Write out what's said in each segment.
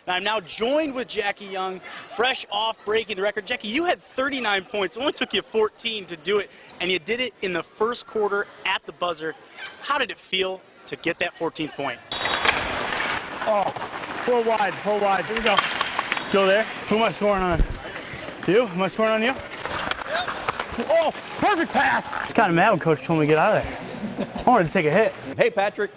And I'm now joined with Jackie Young, fresh off breaking the record. Jackie, you had 39 points. It only took you 14 to do it, and you did it in the first quarter at the buzzer. How did it feel to get that 14th point? Oh, pull wide. Here we go. Still there? Who am I scoring on? You? Am I scoring on you? Yep. Oh, perfect pass. I was kind of mad when Coach told me to get out of there. I wanted to take a hit. Hey, Patrick.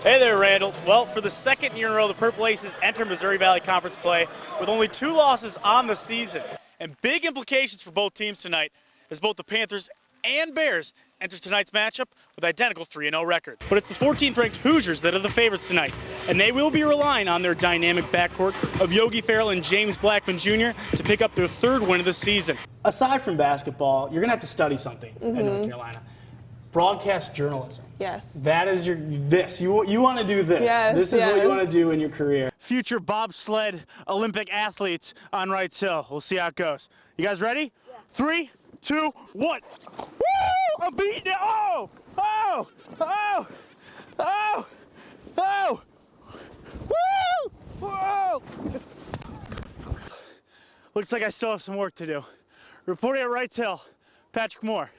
Hey there, Randall. Well, for the second year in a row, the Purple Aces enter Missouri Valley Conference play with only 2 losses on the season. And big implications for both teams tonight as both the Panthers and Bears enter tonight's matchup with identical 3-0 records. But it's the 14th-ranked Hoosiers that are the favorites tonight, and they will be relying on their dynamic backcourt of Yogi Ferrell and James Blackman Jr. to pick up their 3rd win of the season. Aside from basketball, you're going to have to study something at North Carolina. Broadcast journalism. Yes. That is you want to do this. Yes, this is what you want to do in your career. Future bobsled Olympic athletes on Wrights Hill. We'll see how it goes. You guys ready? Yeah. 3, 2, 1. Woo! I'm beating it. Oh! Oh! Oh! Oh! Oh! Woo! Whoa! Looks like I still have some work to do. Reporting at Wrights Hill, Patrick Moore,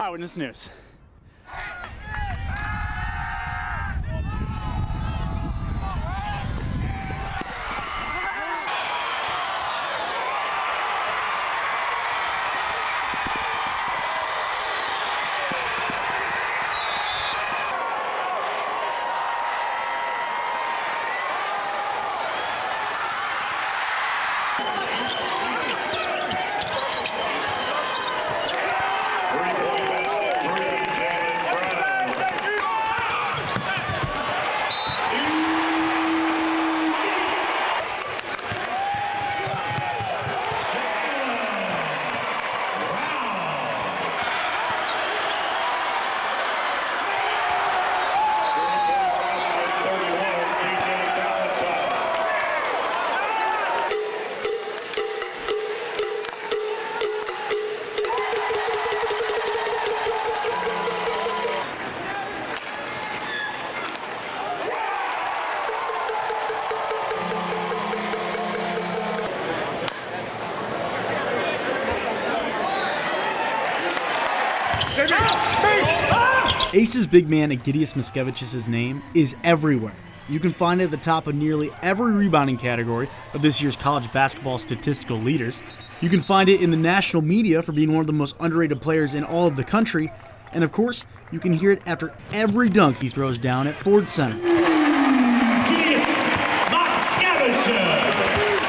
Eyewitness News. Aces big man Egidius Mickiewicz' name is everywhere. You can find it at the top of nearly every rebounding category of this year's college basketball statistical leaders. You can find it in the national media for being one of the most underrated players in all of the country. And of course, you can hear it after every dunk he throws down at Ford Center.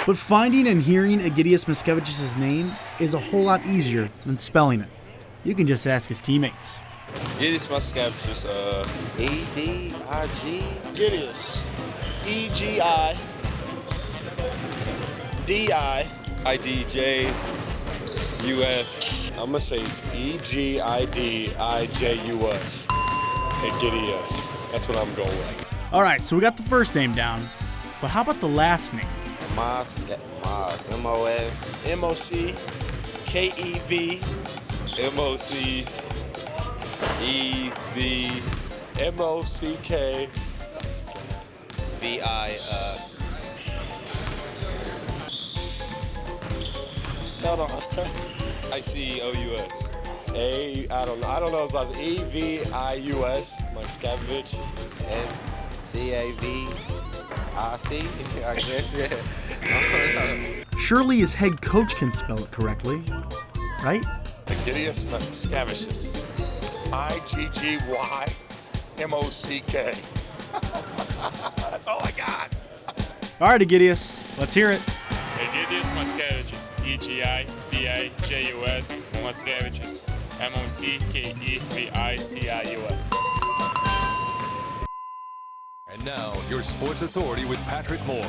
But finding and hearing Egidius Mickiewicz' name is a whole lot easier than spelling it. You can just ask his teammates. Egidius Mickiewicz, E-D-I-G. Egidius, E-G-I-D-I. I-D-J-U-S. I'm going to say it's E-G-I-D-I-J-U-S. Egidius. That's what I'm going with. All right, so we got the first name down, but how about the last name? M-O-S. M-O-C-K-E-V. M-O-C-E-V. M-O-C-K. V-I, Hold on. I-C-O-U-S. I don't know. It's like E-V-I-U-S. Mickiewicz. S-C-A-V-I-C, I guess, yeah. Surely his head coach can spell it correctly, right? Egidius Mickiewicz. I-G-G-Y-M-O-C-K. That's all I got. All right, Egidius, let's hear it. Egidius Mickiewicz. E-G-I-D-I-J-U-S. Mickiewicz. M-O-C-K-E-V-I-C-I-U-S. And now, your sports authority with Patrick Moore.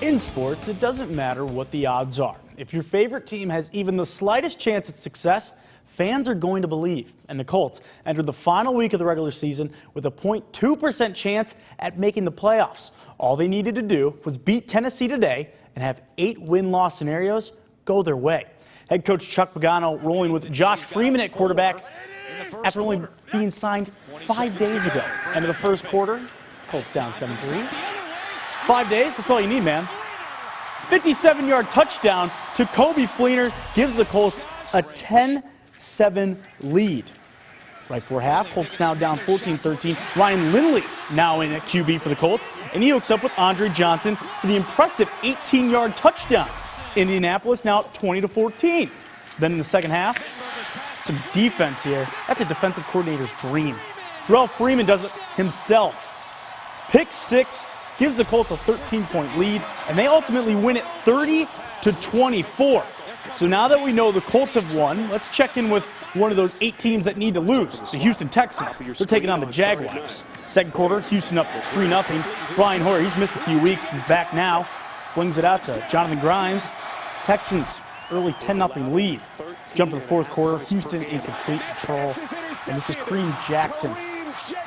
In sports, it doesn't matter what the odds are. If your favorite team has even the slightest chance at success, fans are going to believe. And the Colts entered the final week of the regular season with a 0.2% chance at making the playoffs. All they needed to do was beat Tennessee today and have 8 win-loss scenarios go their way. Head coach Chuck Pagano rolling with Josh Freeman at quarterback after only being signed 5 days ago. End of the first quarter, Colts down 7-3. 5 days, that's all you need, man. 57-yard touchdown to Kobe Fleener gives the Colts a 10-7 lead. Right before half, Colts now down 14-13. Ryan Lindley now in at QB for the Colts, and he hooks up with Andre Johnson for the impressive 18-yard touchdown. Indianapolis now 20-14. Then in the second half, some defense here. That's a defensive coordinator's dream. Jarrell Freeman does it himself. Pick six gives the Colts a 13-point lead, and they ultimately win it 30-24. So now that we know the Colts have won, let's check in with one of those 8 teams that need to lose, the Houston Texans. They're taking on the Jaguars. Second quarter, Houston up 3-0. Brian Hoyer, he's missed a few weeks. He's back now. Flings it out to Jonathan Grimes. Texans, early 10-0 lead. Jump to the fourth quarter, Houston in complete control. And this is Kareem Jackson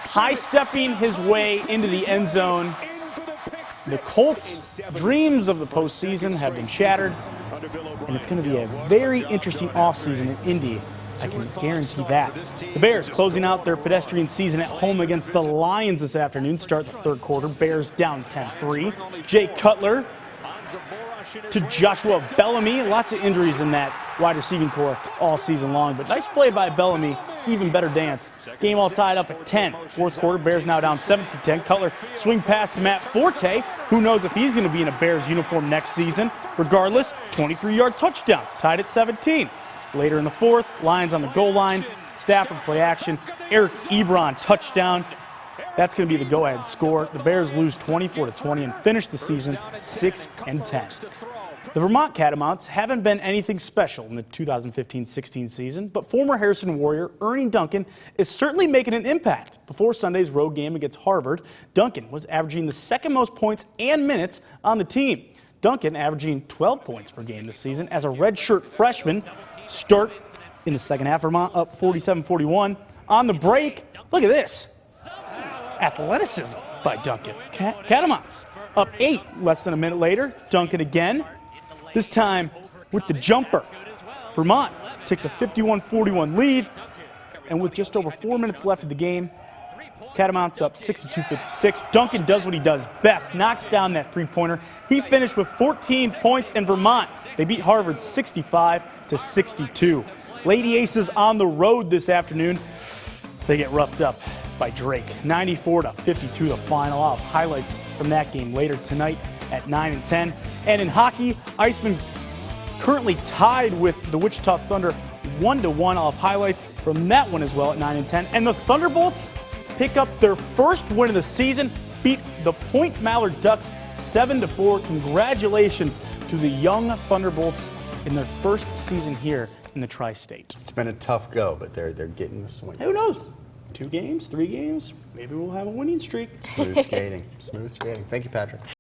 high-stepping his way into the end zone. The Colts' dreams of the postseason have been shattered, and it's going to be a very interesting offseason in Indy. I can guarantee that. The Bears closing out their pedestrian season at home against the Lions this afternoon. Start the third quarter. Bears down 10-3. Jay Cutler to Joshua Bellamy. Lots of injuries in that wide receiving core all season long, but nice play by Bellamy. Even better dance. Game all tied up at 10. Fourth quarter, Bears now down 17-10. Cutler swing pass to Matt Forte. Who knows if he's going to be in a Bears uniform next season. Regardless, 23-yard touchdown, tied at 17. Later in the fourth, Lions on the goal line. Stafford play action. Eric Ebron touchdown. That's going to be the go-ahead score. The Bears lose 24-20 and finish the season 6-10. The Vermont Catamounts haven't been anything special in the 2015-16 season, but former Harrison Warrior Ernie Duncan is certainly making an impact. Before Sunday's road game against Harvard, Duncan was averaging the second most points and minutes on the team. Duncan averaging 12 points per game this season as a redshirt freshman. Start in the second half, Vermont up 47-41. On the break, look at this. Athleticism by Duncan. Catamounts up 8 less than a minute later. Duncan again. This time with the jumper. Vermont takes a 51-41 lead. And with just over 4 minutes left of the game, Catamounts up 62-56. Duncan does what he does best, knocks down that three-pointer. He finished with 14 points, and Vermont, they beat Harvard 65-62. Lady Aces on the road this afternoon. They get roughed up by Drake. 94-52 the final. I'll have highlights from that game later tonight at 9 and 10. And in hockey, Iceman currently tied with the Wichita Thunder 1-1. I'll have highlights from that one as well at 9 and 10. And the Thunderbolts pick up their first win of the season, beat the Point Mallard Ducks 7-4. Congratulations to the young Thunderbolts in their first season here in the Tri-State. It's been a tough go, but they're getting the swing. Who knows? 2 games, 3 games, maybe we'll have a winning streak. Smooth skating. Smooth skating. Thank you, Patrick.